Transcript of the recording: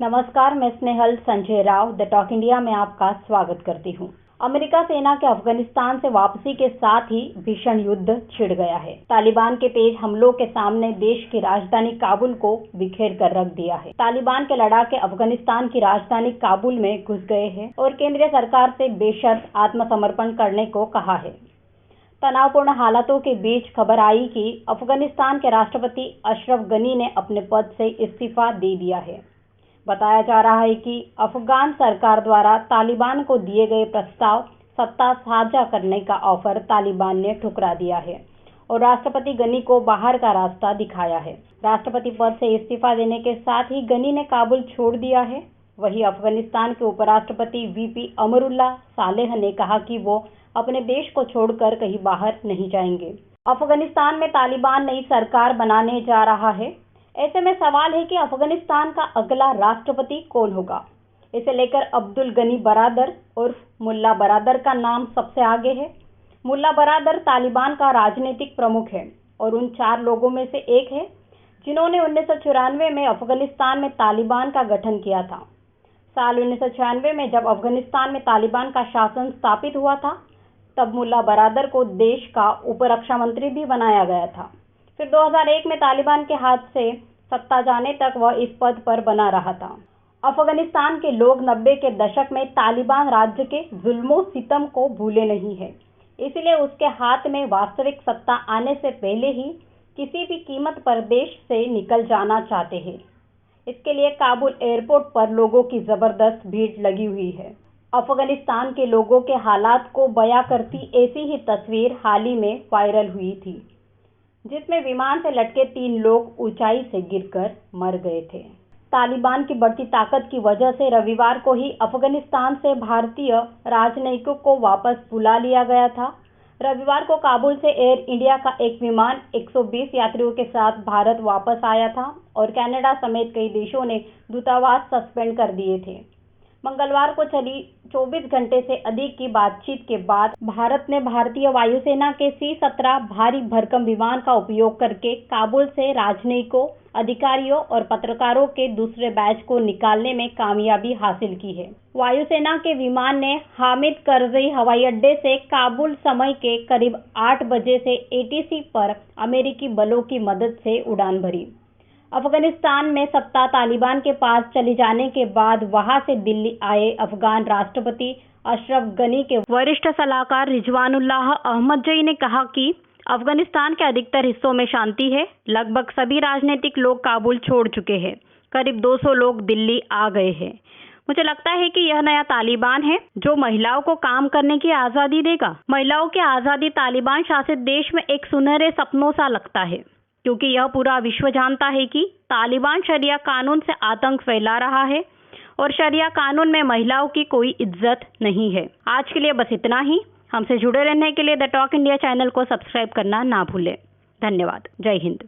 नमस्कार, मैं Snehal Sanjay Rao the talk India में आपका स्वागत करती हूँ। अमेरिका सेना के अफगानिस्तान से वापसी के साथ ही भीषण युद्ध छिड़ गया है। तालिबान के तेज हमलों के सामने देश की राजधानी काबुल को बिखेर कर रख दिया है। तालिबान के लड़ाके अफगानिस्तान की राजधानी काबुल में घुस गए हैं और केंद्रीय सरकार से बेशर्त आत्मसमर्पण करने को कहा है। तनावपूर्ण हालातों के बीच खबर आई कि अफगानिस्तान के राष्ट्रपति अशरफ गनी ने अपने पद से इस्तीफा दे दिया है। बताया जा रहा है कि अफगान सरकार द्वारा तालिबान को दिए गए प्रस्ताव सत्ता साझा करने का ऑफर तालिबान ने ठुकरा दिया है और राष्ट्रपति गनी को बाहर का रास्ता दिखाया है। राष्ट्रपति पद से इस्तीफा देने के साथ ही गनी ने काबुल छोड़ दिया है। वहीं अफगानिस्तान के उपराष्ट्रपति वीपी अमरुल्लाह सालेह ने कहा कि वो अपने देश को छोड़कर कहीं बाहर नहीं जाएंगे। अफगानिस्तान में तालिबान नई सरकार बनाने जा रहा है। ऐसे में सवाल है कि अफगानिस्तान का अगला राष्ट्रपति कौन होगा। इसे लेकर अब्दुल गनी बरादर उर्फ मुल्ला बरादर का नाम सबसे आगे है। मुल्ला बरादर तालिबान का राजनीतिक प्रमुख है और उन 4 लोगों में से एक है जिन्होंने 1994 में अफगानिस्तान में तालिबान का गठन किया था। साल 1996 में जब अफगानिस्तान में तालिबान का शासन स्थापित हुआ था, तब मुल्ला बरादर को देश का उप रक्षा मंत्री भी बनाया गया था। फिर 2001 में तालिबान के हाथ से सत्ता जाने तक वह इस पद पर बना रहा था। अफगानिस्तान के लोग 90 के दशक में तालिबान राज्य के जुल्मों सितम को भूले नहीं है, इसलिए उसके हाथ में वास्तविक सत्ता आने से पहले ही किसी भी कीमत पर देश से निकल जाना चाहते हैं। इसके लिए काबुल एयरपोर्ट पर लोगों की जबरदस्त भीड़ लगी हुई है। अफगानिस्तान के लोगों के हालात को बयां करती ऐसी ही तस्वीर हाल ही में वायरल हुई थी, जिसमें विमान से लटके 3 लोग ऊंचाई से गिरकर मर गए थे। तालिबान की बढ़ती ताकत की वजह से रविवार को ही अफगानिस्तान से भारतीय राजनयिकों को वापस बुला लिया गया था। रविवार को काबुल से एयर इंडिया का एक विमान 120 यात्रियों के साथ भारत वापस आया था और कनाडा समेत कई देशों ने दूतावास सस्पेंड कर दिए थे। मंगलवार को चली 24 घंटे से अधिक की बातचीत के बाद भारत ने भारतीय वायुसेना के C-17 भारी भरकम विमान का उपयोग करके काबुल से राजनयिकों, अधिकारियों और पत्रकारों के दूसरे बैच को निकालने में कामयाबी हासिल की है। वायुसेना के विमान ने हामिद करज़ई हवाई अड्डे से काबुल समय के करीब 8 बजे से ATC पर अमेरिकी बलों की मदद से उड़ान भरी। अफगानिस्तान में सत्ता तालिबान के पास चली जाने के बाद वहां से दिल्ली आए अफगान राष्ट्रपति अशरफ गनी के वरिष्ठ सलाहकार रिजवानुल्लाह अहमदजई ने कहा कि अफगानिस्तान के अधिकतर हिस्सों में शांति है। लगभग सभी राजनीतिक लोग काबुल छोड़ चुके हैं। करीब 200 लोग दिल्ली आ गए हैं। मुझे लगता है कि यह नया तालिबान है जो महिलाओं को काम करने की आज़ादी देगा। महिलाओं की आज़ादी तालिबान शासित देश में एक सुनहरे सपनों सा लगता है, क्योंकि यह पूरा विश्व जानता है कि तालिबान शरिया कानून से आतंक फैला रहा है और शरिया कानून में महिलाओं की कोई इज्जत नहीं है। आज के लिए बस इतना ही। हमसे जुड़े रहने के लिए द टॉक इंडिया चैनल को सब्सक्राइब करना ना भूलें। धन्यवाद। जय हिंद।